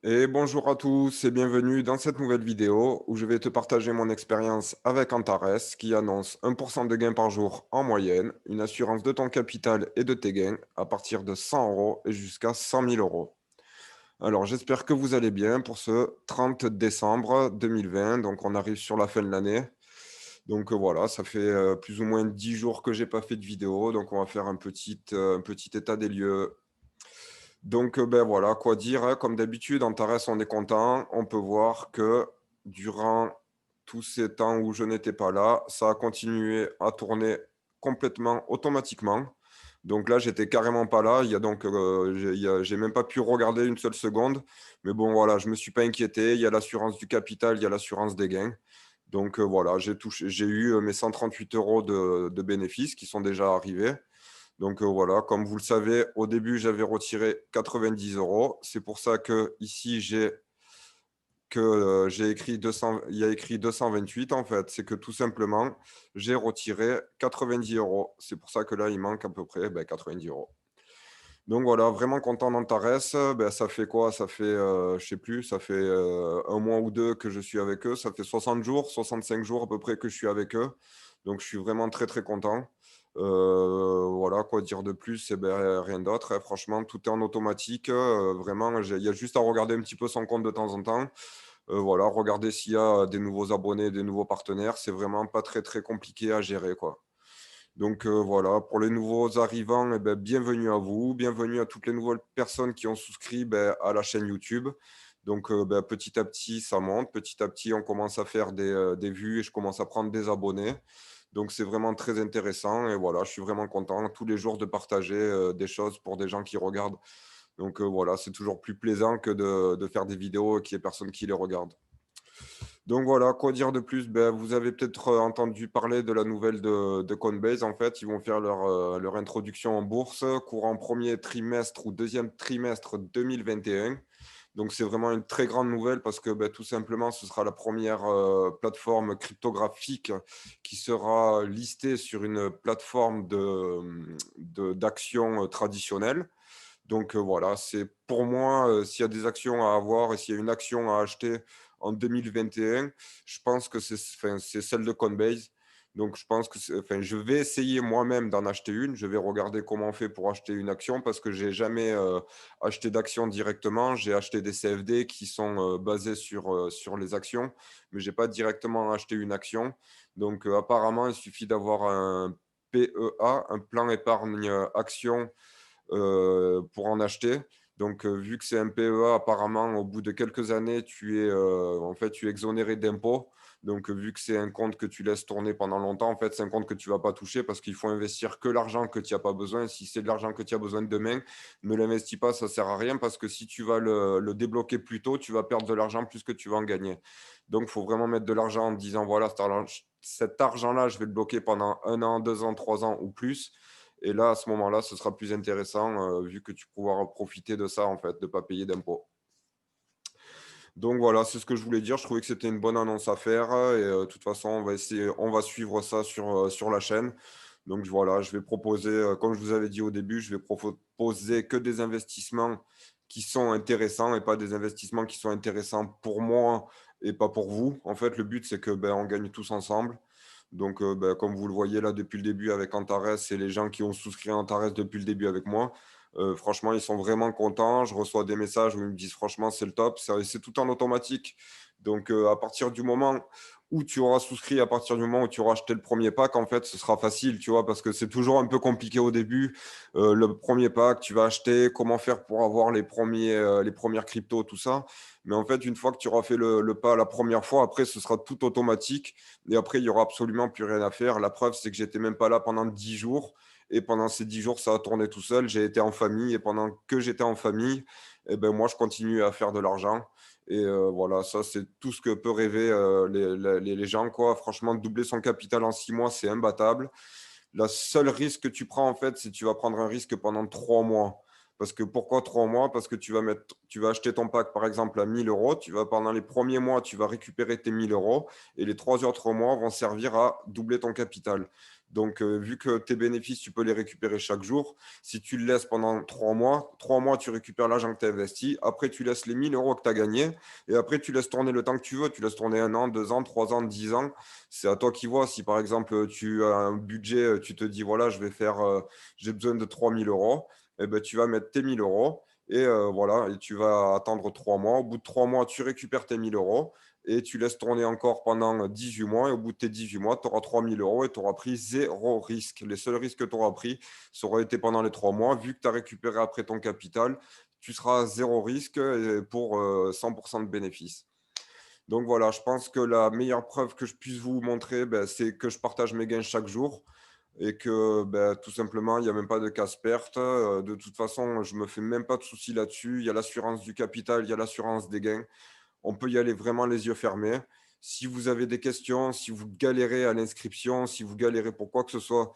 Et bonjour à tous et bienvenue dans cette nouvelle vidéo où je vais te partager mon expérience avec Antares qui annonce 1% de gain par jour en moyenne, une assurance de ton capital et de tes gains à partir de 100 euros et jusqu'à 100 000 euros. Alors j'espère que vous allez bien pour ce 30 décembre 2020, donc on arrive sur la fin de l'année. Donc voilà, ça fait plus ou moins 10 jours que j'ai pas fait de vidéo, donc on va faire un petit état des lieux. Donc, ben voilà, quoi dire, hein, comme d'habitude, Antares, on est content. On peut voir que durant tous ces temps où je n'étais pas là, ça a continué à tourner complètement automatiquement. Donc là, j'étais carrément pas là. Il y a donc, j'ai même pas pu regarder une seule seconde. Mais bon, voilà, je me suis pas inquiété. Il y a l'assurance du capital, il y a l'assurance des gains. Donc voilà, j'ai eu mes 138 euros de bénéfices qui sont déjà arrivés. Donc voilà, comme vous le savez, au début, j'avais retiré 90 euros. C'est pour ça que ici, j'ai écrit 200, il y a écrit 228 en fait. C'est que tout simplement, j'ai retiré 90 euros. C'est pour ça que là, il manque à peu près 90 euros. Donc voilà, vraiment content d'Antares. Ça fait quoi? Ça fait, je sais plus, ça fait un mois ou deux que je suis avec eux. Ça fait 60 jours, 65 jours à peu près que je suis avec eux. Donc je suis vraiment très très content. Voilà, quoi dire de plus? Eh ben, rien d'autre, hein. Franchement, tout est en automatique. Vraiment, il y a juste à regarder un petit peu son compte de temps en temps. Voilà, regarder s'il y a des nouveaux abonnés, des nouveaux partenaires. C'est vraiment pas très très compliqué à gérer, quoi. Donc voilà, pour les nouveaux arrivants, eh ben, bienvenue à vous, bienvenue à toutes les nouvelles personnes qui ont souscrit à la chaîne YouTube. Donc petit à petit, ça monte, petit à petit, on commence à faire des vues et je commence à prendre des abonnés. Donc c'est vraiment très intéressant et voilà, je suis vraiment content tous les jours de partager des choses pour des gens qui regardent. Donc voilà, c'est toujours plus plaisant que de faire des vidéos et qu'il n'y ait personne qui les regarde. Donc voilà, quoi dire de plus? Vous avez peut-être entendu parler de la nouvelle de Coinbase. En fait, ils vont faire leur introduction en bourse courant premier trimestre ou deuxième trimestre 2021. Donc c'est vraiment une très grande nouvelle parce que tout simplement, ce sera la première plateforme cryptographique qui sera listée sur une plateforme d'actions traditionnelles. Donc voilà, c'est pour moi, s'il y a des actions à avoir et s'il y a une action à acheter en 2021, je pense que c'est celle de Coinbase. Donc je pense que je vais essayer moi-même d'en acheter une. Je vais regarder comment on fait pour acheter une action parce que j'ai jamais acheté d'action directement. J'ai acheté des CFD qui sont basés sur les actions, mais j'ai pas directement acheté une action. Donc apparemment, il suffit d'avoir un PEA, un plan épargne action pour en acheter. Donc, vu que c'est un PEA, apparemment, au bout de quelques années, tu es exonéré d'impôts. Donc, vu que c'est un compte que tu laisses tourner pendant longtemps, en fait, c'est un compte que tu ne vas pas toucher parce qu'il faut investir que l'argent que tu n'as pas besoin. Si c'est de l'argent que tu as besoin demain, ne l'investis pas, ça ne sert à rien parce que si tu vas le débloquer plus tôt, tu vas perdre de l'argent plus que tu vas en gagner. Donc, il faut vraiment mettre de l'argent en disant, voilà, cet argent-là, je vais le bloquer pendant 1 an, 2 ans, 3 ans ou plus. Et là, à ce moment-là, ce sera plus intéressant, vu que tu pourras profiter de ça, en fait, de ne pas payer d'impôts. Donc voilà, c'est ce que je voulais dire. Je trouvais que c'était une bonne annonce à faire et de toute façon, on va suivre ça sur la chaîne. Donc voilà, je vais proposer, comme je vous avais dit au début, je vais proposer que des investissements qui sont intéressants et pas des investissements qui sont intéressants pour moi et pas pour vous. En fait, le but, c'est que, on gagne tous ensemble. Donc, comme vous le voyez là depuis le début avec Antares et les gens qui ont souscrit à Antares depuis le début avec moi, franchement, ils sont vraiment contents. Je reçois des messages où ils me disent franchement, c'est le top. C'est tout en automatique. Donc, à partir du moment où tu auras souscrit, à partir du moment où tu auras acheté le premier pack, en fait, ce sera facile, tu vois, parce que c'est toujours un peu compliqué au début. Le premier pack, tu vas acheter, comment faire pour avoir les premières cryptos, tout ça. Mais en fait, une fois que tu auras fait le pas la première fois, après, ce sera tout automatique. Et après, il y aura absolument plus rien à faire. La preuve, c'est que j'étais même pas là pendant 10 jours. Et pendant ces 10 jours, ça a tourné tout seul. J'ai été en famille. Et pendant que j'étais en famille, moi, je continue à faire de l'argent. Et voilà, ça, c'est tout ce que peut rêver les gens, quoi. Franchement, doubler son capital en 6 mois, c'est imbattable. La seule risque que tu prends, en fait, c'est que tu vas prendre un risque pendant 3 mois. Parce que pourquoi 3 mois? Parce que tu vas acheter ton pack, par exemple, à 1000 euros. Pendant les premiers mois, tu vas récupérer tes 1000 euros. Et les 3 autres mois vont servir à doubler ton capital. Donc, vu que tes bénéfices, tu peux les récupérer chaque jour, si tu le laisses pendant 3 mois, tu récupères l'argent que tu as investi. Après, tu laisses les 1 000 € que tu as gagnés et après, tu laisses tourner le temps que tu veux. Tu laisses tourner 1 an, 2 ans, 3 ans, 10 ans. C'est à toi qui vois. Si par exemple, tu as un budget, tu te dis, voilà, j'ai besoin de 3 000 €, et ben, tu vas mettre tes 1 000 € et voilà, et tu vas attendre 3 mois. Au bout de 3 mois, tu récupères tes 1 000 € et tu laisses tourner encore pendant 18 mois. Et au bout de tes 18 mois, tu auras 3 000 € et tu auras pris zéro risque. Les seuls risques que tu auras pris, ça aurait été pendant les 3 mois. Vu que tu as récupéré après ton capital, tu seras à zéro risque et pour 100% de bénéfices. Donc voilà, je pense que la meilleure preuve que je puisse vous montrer, ben, c'est que je partage mes gains chaque jour et que ben, tout simplement, il n'y a même pas de casse-perte. De toute façon, je me fais même pas de soucis là-dessus. Il y a l'assurance du capital, il y a l'assurance des gains. On peut y aller vraiment les yeux fermés. Si vous avez des questions, si vous galérez à l'inscription, si vous galérez pour quoi que ce soit,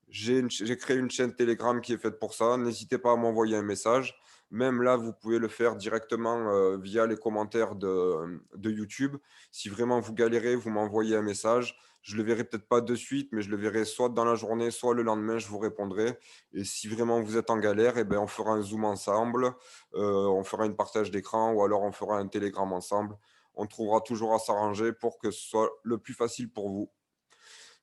j'ai créé une chaîne Telegram qui est faite pour ça. N'hésitez pas à m'envoyer un message. Même là, vous pouvez le faire directement via les commentaires de YouTube. Si vraiment vous galérez, vous m'envoyez un message. Je le verrai peut-être pas de suite, mais je le verrai soit dans la journée, soit le lendemain, je vous répondrai. Et si vraiment vous êtes en galère, eh ben, on fera un Zoom ensemble, on fera une partage d'écran ou alors on fera un Telegram ensemble. On trouvera toujours à s'arranger pour que ce soit le plus facile pour vous.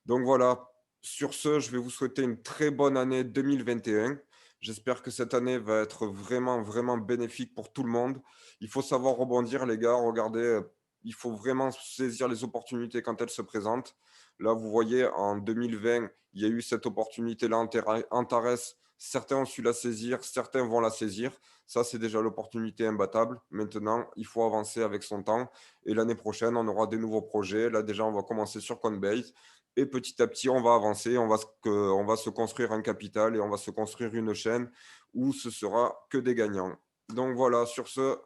Donc voilà, sur ce, je vais vous souhaiter une très bonne année 2021. J'espère que cette année va être vraiment, vraiment bénéfique pour tout le monde. Il faut savoir rebondir, les gars. Regardez, il faut vraiment saisir les opportunités quand elles se présentent. Là, vous voyez, en 2020, il y a eu cette opportunité-là Antares. Certains ont su la saisir, certains vont la saisir. Ça, c'est déjà l'opportunité imbattable. Maintenant, il faut avancer avec son temps. Et l'année prochaine, on aura des nouveaux projets. Là, déjà, on va commencer sur Coinbase. Et petit à petit, on va avancer, on va se construire un capital et on va se construire une chaîne où ce sera que des gagnants. Donc voilà, sur ce,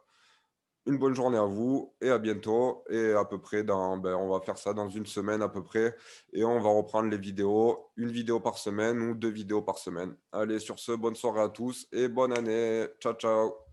une bonne journée à vous et à bientôt. Et à peu près on va faire ça dans une semaine à peu près et on va reprendre les vidéos, une vidéo par semaine ou 2 vidéos par semaine. Allez, sur ce, bonne soirée à tous et bonne année. Ciao, ciao.